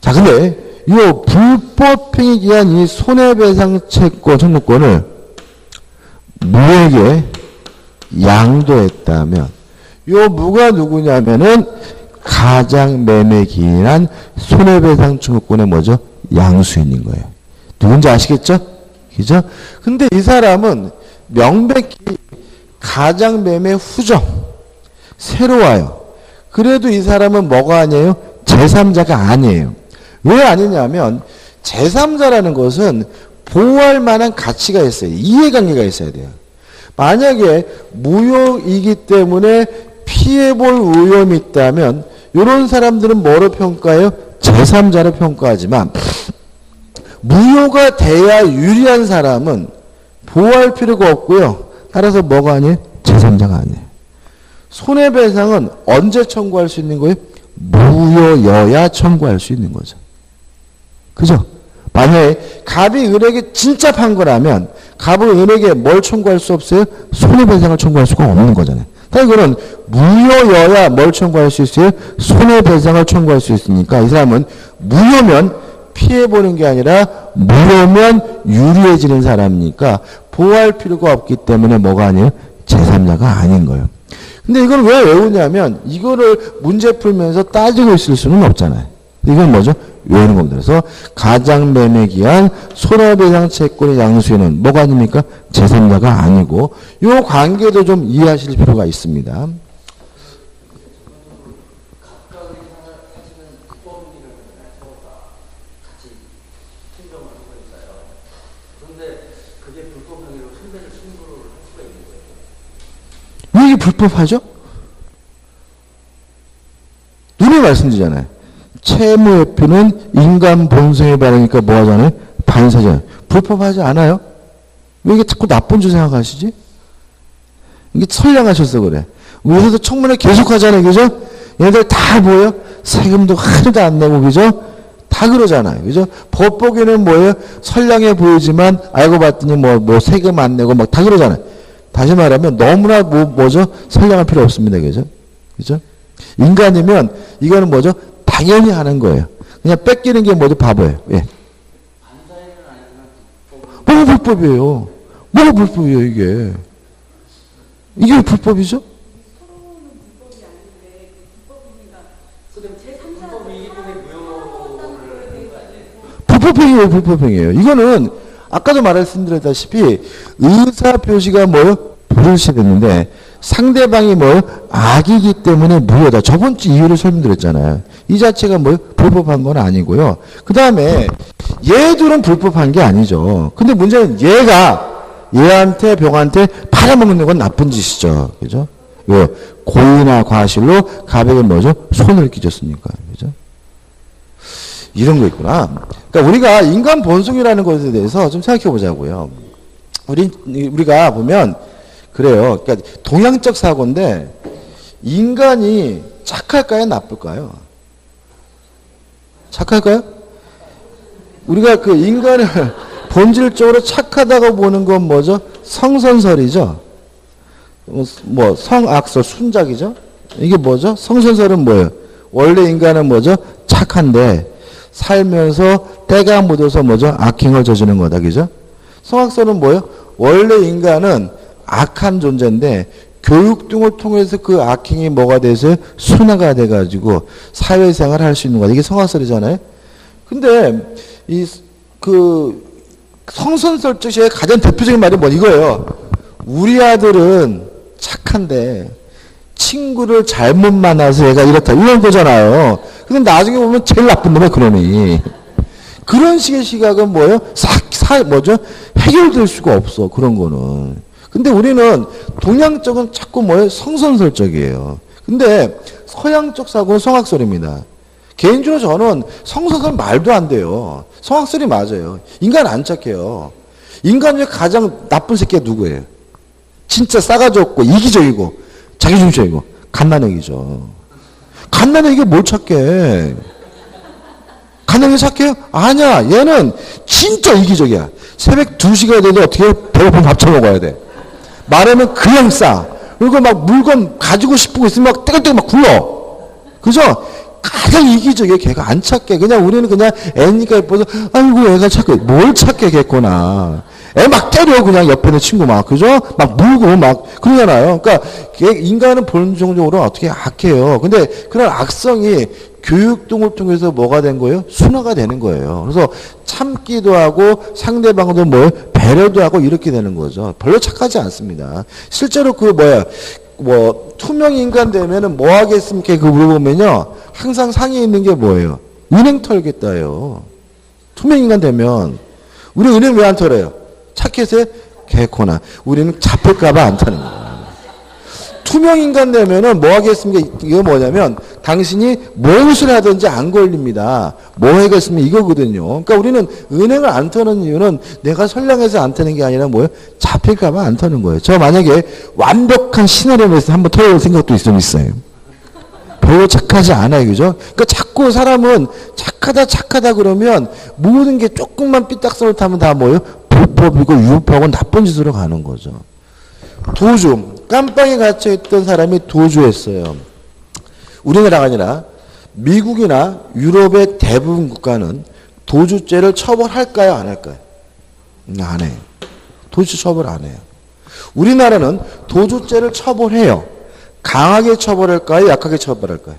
자, 근데 이 불법행위에 기한 이 손해배상 채권 청구권을 무에게 양도했다면 이 무가 누구냐면은 가장 매매 기인한 손해배상 청구권의 뭐죠? 양수인인 거예요. 누군지 아시겠죠? 그죠? 근데 이 사람은 명백히 가장 매매 후죠. 새로 와요. 그래도 이 사람은 뭐가 아니에요? 제3자가 아니에요. 왜 아니냐면 제3자라는 것은 보호할 만한 가치가 있어요. 이해관계가 있어야 돼요. 만약에 무효이기 때문에 피해볼 위험이 있다면 이런 사람들은 뭐로 평가해요? 제3자로 평가하지만 무효가 돼야 유리한 사람은 보호할 필요가 없고요. 따라서 뭐가 아니에요? 제3자가 아니에요. 손해배상은 언제 청구할 수 있는 거예요? 무효여야 청구할 수 있는 거죠. 그죠? 만약에 갑이 을에게 진짜 판 거라면 갑은 을에게 뭘 청구할 수 없어요? 손해배상을 청구할 수가 없는 거잖아요. 그러니까 이거는 무효여야 뭘 청구할 수 있어요? 손해배상을 청구할 수 있으니까 이 사람은 무효면 피해보는 게 아니라 무효면 유리해지는 사람이니까 보호할 필요가 없기 때문에 뭐가 아니에요? 제3자가 아닌 거예요. 근데 이걸 왜 외우냐면 이거를 문제 풀면서 따지고 있을 수는 없잖아요. 이건 뭐죠? 외우는 겁니다. 그래서 가장 매매 기한 손해배상 채권의 양수인은 뭐가 아닙니까? 제3자가 아니고 이 관계도 좀 이해하실 필요가 있습니다. 이게 불법하죠? 눈에 말씀드리잖아요. 채무회피는 인간 본성에 바르니까 뭐 하잖아요? 반사잖아요. 불법하지 않아요? 왜 이게 자꾸 나쁜 줄 생각하시지? 이게 선량하셔서 그래. 우리도 청문회 계속 하잖아요. 그죠? 얘들 다 뭐예요? 세금도 하나도 안 내고, 그죠? 다 그러잖아요. 그죠? 법 보기에는 뭐예요? 선량해 보이지만 알고 봤더니 뭐 세금 안 내고 막 다 그러잖아요. 다시 말하면 너무나 뭐죠? 선량할 필요 없습니다. 그죠? 그죠? 인간이면 이거는 뭐죠? 당연히 하는 거예요. 그냥 뺏기는 게 뭐죠? 바보예요. 예. 뭐가 불법이에요? 뭐가 불법이에요, 이게? 이게 불법이죠? 불법행위예요, 불법행위예요. 이거는 아까도 말씀드렸다시피 의사 표시가 뭐요? 불일치됐는데 상대방이 뭐요? 악이기 때문에 무효다. 저번 주 이유를 설명드렸잖아요. 이 자체가 뭐요? 불법한 건 아니고요. 그 다음에 얘들은 불법한 게 아니죠. 근데 문제는 얘한테 병한테 팔아먹는 건 나쁜 짓이죠. 그죠? 왜? 고의나 과실로 가백에 뭐죠? 손을 끼쳤으니까. 그죠? 이런 거 있구나. 그러니까 우리가 인간 본성이라는 것에 대해서 좀 생각해 보자고요. 우리가 보면 그래요. 그러니까 동양적 사고인데 인간이 착할까요, 나쁠까요? 착할까요? 우리가 그 인간을 본질적으로 착하다고 보는 건 뭐죠? 성선설이죠. 뭐 성악설, 순작이죠. 이게 뭐죠? 성선설은 뭐예요? 원래 인간은 뭐죠? 착한데 살면서 때가 묻어서 뭐죠? 악행을 저지르는 거다. 그죠? 성악설은 뭐예요? 원래 인간은 악한 존재인데 교육 등을 통해서 그 악행이 뭐가 돼서 순화가 돼가지고 사회생활을 할 수 있는 거다. 이게 성악설이잖아요. 근데 그 성선설적의 가장 대표적인 말이 뭐 이거예요. 우리 아들은 착한데 친구를 잘못 만나서 얘가 이렇다. 이런 거잖아요. 근데 나중에 보면 제일 나쁜 놈이야, 그놈이. 그런 식의 시각은 뭐예요? 뭐죠? 해결될 수가 없어, 그런 거는. 근데 우리는 동양적은 자꾸 뭐예요? 성선설적이에요. 근데 서양적 사고는 성악설입니다. 개인적으로 저는 성선설 말도 안 돼요. 성악설이 맞아요. 인간 안 착해요. 인간 중에 가장 나쁜 새끼가 누구예요? 진짜 싸가지 없고 이기적이고 자기중심이고 갓난애기죠. 갓난애기가 뭘 착해? 갓난애기 착해요? 아니야. 얘는 진짜 이기적이야. 새벽 2시가 돼도 어떻게 해? 배고프면 밥 처먹어야 돼. 말하면 그냥 싸. 그리고 막 물건 가지고 싶고 있으면 막 떼글떼글 막 굴러. 그죠? 가장 이기적이야. 걔가 안 착해. 그냥 우리는 그냥 애니까 예뻐서 아이고 애가 착해. 뭘 착해 걔구나. 애 막 때려 그냥 옆에 있는 친구 막 그죠? 막 물고 막 그러잖아요. 그러니까 인간은 본성적으로 어떻게 악해요. 근데 그런 악성이 교육 등을 통해서 뭐가 된 거예요? 순화가 되는 거예요. 그래서 참기도 하고 상대방도 뭐 배려도 하고 이렇게 되는 거죠. 별로 착하지 않습니다. 실제로 뭐 투명 인간 되면은 뭐 하겠습니까? 그 물어보면요. 항상 상에 있는 게 뭐예요? 은행 털겠다요. 투명 인간 되면 우리 은행 왜 안 털어요? 착해서 개코나 우리는 잡힐까봐 안 타는 거예요. 투명 인간 되면은 뭐 하겠습니까? 이거 뭐냐면 당신이 무엇을 하든지 안 걸립니다. 뭐 하겠습니까? 이거거든요. 그러니까 우리는 은행을 안 터는 이유는 내가 선량해서 안 타는 게 아니라 뭐예요? 잡힐까봐 안 타는 거예요. 저 만약에 완벽한 시나리오에서 한번 털어볼 생각도 좀 있어요. 별로 착하지 않아요. 그죠? 그러니까 자꾸 사람은 착하다 그러면 모든 게 조금만 삐딱선을 타면 다 뭐예요? 불법이고 유법하고 나쁜 짓으로 가는 거죠. 도주. 깜빵에 갇혀있던 사람이 도주했어요. 우리나라가 아니라 미국이나 유럽의 대부분 국가는 도주죄를 처벌할까요? 안 할까요? 안 해요. 도주 처벌 안 해요. 우리나라는 도주죄를 처벌해요. 강하게 처벌할까요? 약하게 처벌할까요?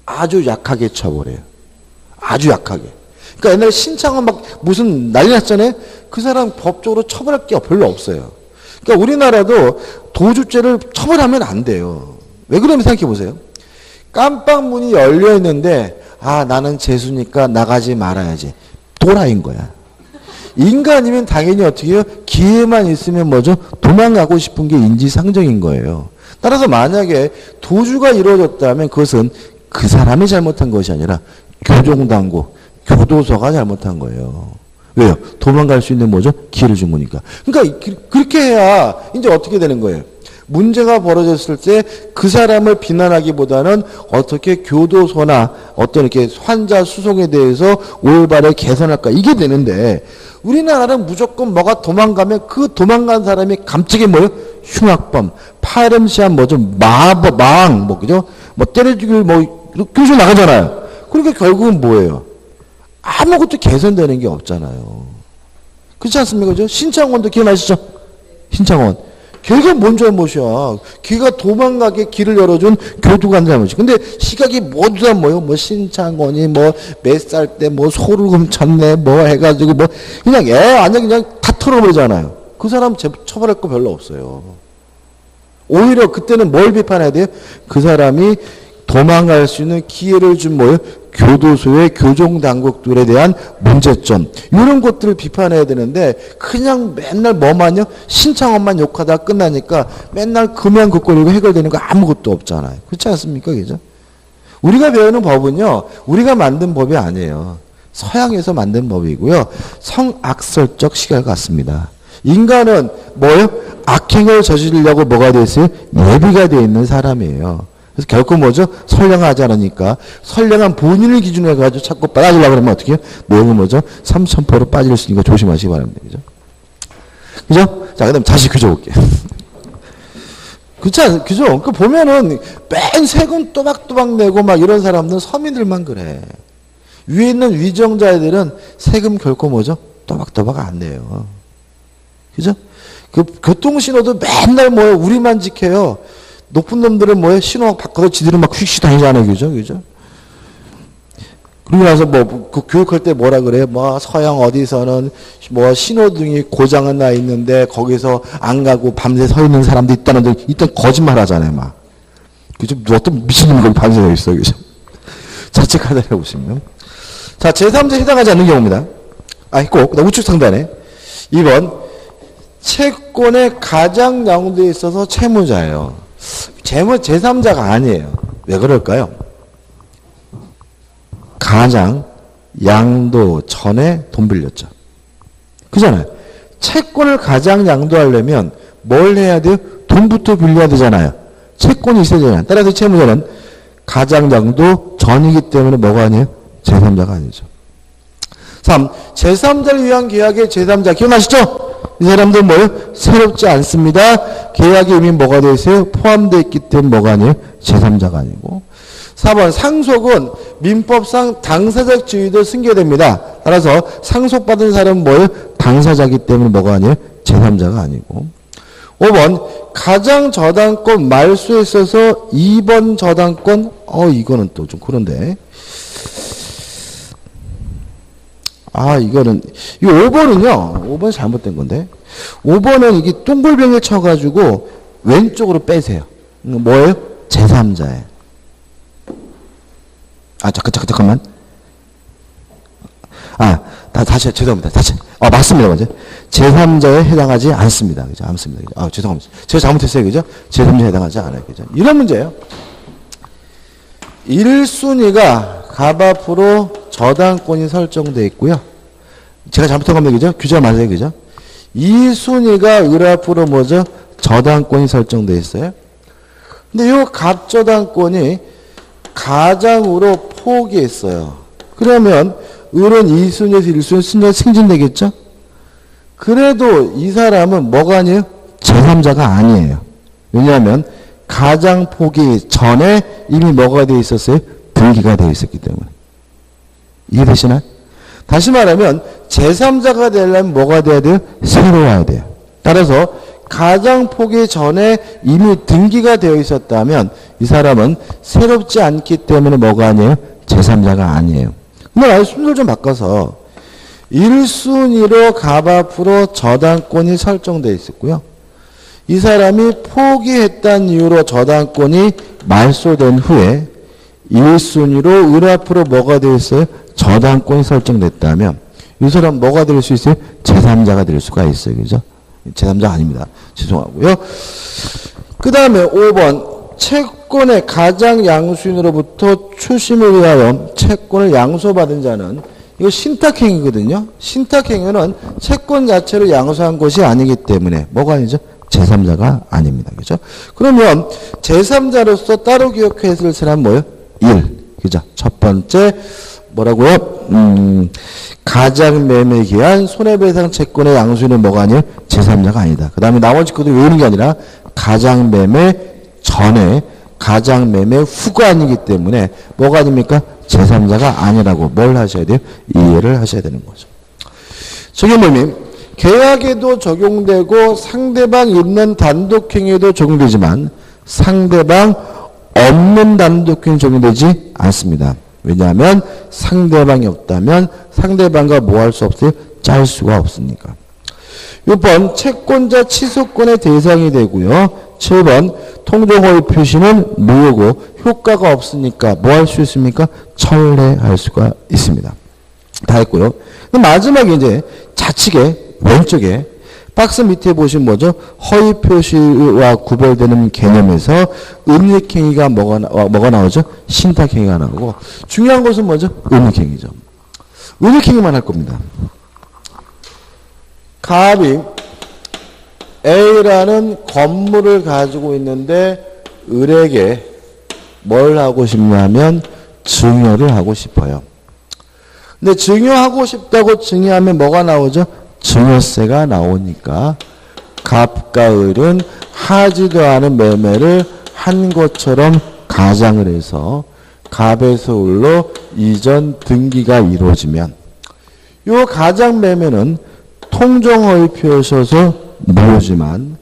아주 약하게 처벌해요. 아주 약하게. 그러니까 옛날에 신창은 막 무슨 난리 났잖아요. 그 사람 법적으로 처벌할 게 별로 없어요. 그러니까 우리나라도 도주죄를 처벌하면 안 돼요. 왜 그러면 생각해 보세요. 깜빵문이 열려 있는데 나는 재수니까 나가지 말아야지. 도라인 거야. 인간이면 당연히 어떻게 해요? 기회만 있으면 뭐죠? 도망가고 싶은 게 인지상정인 거예요. 따라서 만약에 도주가 이루어졌다면 그것은 그 사람이 잘못한 것이 아니라 교정당국, 교도소가 잘못한 거예요. 왜요? 도망갈 수 있는 뭐죠? 기회를 준 거니까. 그러니까 그렇게 해야 이제 어떻게 되는 거예요? 문제가 벌어졌을 때 그 사람을 비난하기보다는 어떻게 교도소나 어떤 이렇게 환자 수송에 대해서 올바르게 개선할까 이게 되는데 우리나라는 무조건 뭐가 도망가면 그 도망간 사람이 감쪽이 뭐예요? 흉악범, 파렴치한 뭐죠? 마왕, 뭐 그죠? 뭐 때려 죽일 뭐 교수 나가잖아요. 그러니까 결국은 뭐예요? 아무것도 개선되는 게 없잖아요. 그렇지 않습니까? 그죠? 신창원도 기억나시죠? 신창원. 걔가 뭔 잘못이야. 걔가 도망가게 길을 열어준 교도관 잘못이. 근데 시각이 모두 다 뭐요? 뭐 신창원이 뭐 몇 살 때 뭐 소를 훔쳤네 뭐 해가지고 뭐 그냥 아니 그냥 다 털어버리잖아요. 그 사람 처벌할 거 별로 없어요. 오히려 그때는 뭘 비판해야 돼요? 그 사람이 도망갈 수 있는 기회를 준 뭐예요? 교도소의 교정당국들에 대한 문제점 이런 것들을 비판해야 되는데 그냥 맨날 뭐만요? 신창원만 욕하다 끝나니까 맨날 금연 긋거리고 해결되는 거 아무것도 없잖아요. 그렇지 않습니까? 그죠? 우리가 배우는 법은요. 우리가 만든 법이 아니에요. 서양에서 만든 법이고요. 성악설적 시각 같습니다. 인간은 뭐예요? 악행을 저지르려고 뭐가 돼 있어요? 예비가 돼 있는 사람이에요. 그래서 결코 뭐죠? 선량하지 않으니까 선량한 본인을 기준으로 해가지고 자꾸 빠지려고 그러면 어떻게 해요? 내용은 뭐죠? 삼천포로 빠질 수 있으니까 조심하시기 바랍니다. 그죠? 그죠? 자, 그 다음 다시 그려볼게요. 그렇지 그죠? 그 보면은 맨 세금 또박또박 내고 막 이런 사람들은 서민들만 그래. 위에 있는 위정자들은 세금 결코 뭐죠? 또박또박 안 내요. 그죠? 그 교통신호도 맨날 뭐예요? 우리만 지켜요. 높은 놈들은 뭐예요? 신호 바꿔서 지들은 막 휙휙 다니잖아요. 그죠? 그죠? 그리고 나서 그 교육할 때 뭐라 그래요? 뭐 서양 어디서는 뭐 신호등이 고장은 나 있는데 거기서 안 가고 밤새 서 있는 사람도 있다는데 일단 거짓말 하잖아요. 막. 그죠? 어떤 미친놈이 거기 밤새 서 있어요. 그죠? 자책하다 해보시면. 자, 제3자에 해당하지 않는 경우입니다. 꼭, 우측 상단에. 2번. 채권의 가장 양도에 있어서 채무자예요. 제3자가 아니에요. 왜 그럴까요? 가장 양도 전에 돈 빌렸죠. 그잖아요. 채권을 가장 양도하려면 뭘 해야 돼요? 돈부터 빌려야 되잖아요. 채권이 있어야 되잖아요. 따라서 채무자는 가장 양도 전이기 때문에 뭐가 아니에요? 제3자가 아니죠. 3. 제3자를 위한 계약의 제3자 기억나시죠? 이 사람들 뭐예요? 새롭지 않습니다. 계약에 이미 뭐가 되어 있어요? 포함되어 있기 때문에 뭐가 아니에요? 제3자가 아니고. 4번 상속은 민법상 당사자적 지위도 승계됩니다. 따라서 상속받은 사람은 뭐예요? 당사자이기 때문에 뭐가 아니에요? 제3자가 아니고. 5번 가장 저당권 말소에 있어서 2번 저당권 이거는 또 좀 그런데 이거는, 이 5번은요, 5번 잘못된 건데, 5번은 이게 둥글병에 쳐가지고 왼쪽으로 빼세요. 뭐예요? 제3자에. 잠깐만. 다시, 죄송합니다. 다시. 맞습니다. 맞아요. 제3자에 해당하지 않습니다. 그죠? 않습니다. 그죠? 죄송합니다. 제가 잘못했어요. 그죠? 제3자에 해당하지 않아요. 그죠? 이런 문제예요. 1순위가 갑 앞으로 저당권이 설정되어 있고요. 제가 잘못한 겁니다. 그죠? 규제가 맞아요. 그죠? 2순위가 을 앞으로 뭐죠? 저당권이 설정되어 있어요. 근데 이 갑저당권이 가장으로 포기했어요. 그러면 을은 2순위에서 1순위 순위가 승진되겠죠? 그래도 이 사람은 뭐가 아니에요? 제3자가 아니에요. 왜냐하면 가장 포기 전에 이미 뭐가 되어 있었어요? 등기가 되어 있었기 때문에. 이해되시나요? 다시 말하면 제3자가 되려면 뭐가 돼야 돼요? 새로워야 돼요. 따라서 가장 포기 전에 이미 등기가 되어 있었다면 이 사람은 새롭지 않기 때문에 뭐가 아니에요? 제3자가 아니에요. 근데 아예 순서를 좀 바꿔서 1순위로 갑 앞으로 저당권이 설정되어 있었고요. 이 사람이 포기했다는 이유로 저당권이 말소된 후에 1순위로 을 앞으로 뭐가 되어 있어요? 저당권이 설정됐다면 이 사람 뭐가 될 수 있어요? 제3자가 될 수가 있어요. 그죠? 제3자 아닙니다. 죄송하고요. 그 다음에 5번 채권의 가장 양수인으로부터 추심을 위하여 채권을 양소받은 자는 이거 신탁행위거든요. 신탁행위는 채권 자체를 양수한 것이 아니기 때문에 뭐가 아니죠? 제3자가 아닙니다. 그죠? 그러면 제3자로서 따로 기억해야 될 사람 뭐예요? 1. 그죠? 첫 번째 뭐라고요? 가장매매 기한 손해배상 채권의 양수인은 뭐가 아니에요? 제3자가 아니다. 그 다음에 나머지 것도 외우는 게 아니라 가장매매 전에 가장매매 후가 아니기 때문에 뭐가 아닙니까? 제3자가 아니라고 뭘 하셔야 돼요? 이해를 하셔야 되는 거죠. 저게 뭐니? 계약에도 적용되고 상대방 있는 단독행위에도 적용되지만 상대방 없는 단독행위 적용되지 않습니다. 왜냐하면 상대방이 없다면 상대방과 뭐 할 수 없어요? 짤 수가 없으니까. 6번 채권자 취소권의 대상이 되고요. 7번 통정허위 표시는 무효고 효과가 없으니까 뭐 할 수 있습니까? 철회할 수가 있습니다. 다 했고요. 마지막에 이제 좌측에 왼쪽에 박스 밑에 보시면 뭐죠? 허위 표시와 구별되는 개념에서 은닉행위가 뭐가 나오죠? 신탁행위가 나오고 중요한 것은 뭐죠? 은닉행위죠. 은닉행위만 할 겁니다. 갑이 A라는 건물을 가지고 있는데 을에게 뭘 하고 싶냐면 증여를 하고 싶어요. 근데 증여하고 싶다고 증여하면 뭐가 나오죠? 증여세가 나오니까 갑과 을은 하지도 않은 매매를 한 것처럼 가장을 해서 갑에서 을로 이전 등기가 이루어지면 이 가장 매매는 통정허위 표시여서 무효지만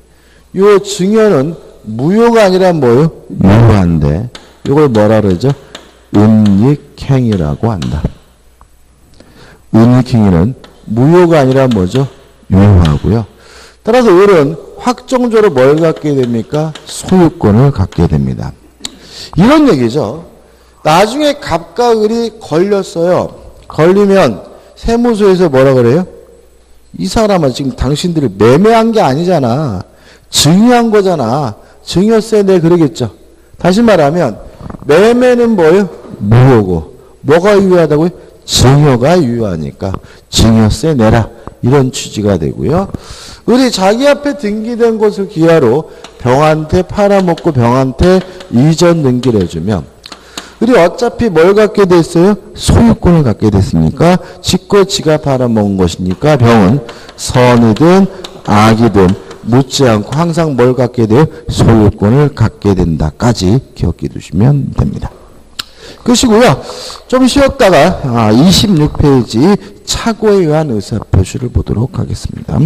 이 증여는 무효가 아니라 뭐예요? 유효한데 이걸 뭐라 그러죠? 은닉행위라고 한다. 은닉행위는 무효가 아니라 뭐죠? 유효하고요. 따라서 을은 확정적으로 뭘 갖게 됩니까? 소유권을 갖게 됩니다. 이런 얘기죠. 나중에 갑과 을이 걸렸어요. 걸리면 세무서에서 뭐라 그래요? 이 사람은 지금 당신들이 매매한 게 아니잖아. 증여한 거잖아. 증여세 내 그러겠죠. 다시 말하면 매매는 뭐예요? 무효고 뭐가 유효하다고요? 증여가 유효하니까 증여세 내라. 이런 취지가 되고요. 을이 자기 앞에 등기된 것을 기하로 병한테 팔아먹고 병한테 이전 등기를 해주면 을이 어차피 뭘 갖게 됐어요? 소유권을 갖게 됐으니까 지고 지가 팔아먹은 것이니까 병은 선이든 악이든 묻지 않고 항상 뭘 갖게 돼요? 소유권을 갖게 된다까지 기억해 두시면 됩니다. 끝이고요. 좀 쉬었다가 26페이지 착오에 의한 의사표시를 보도록 하겠습니다.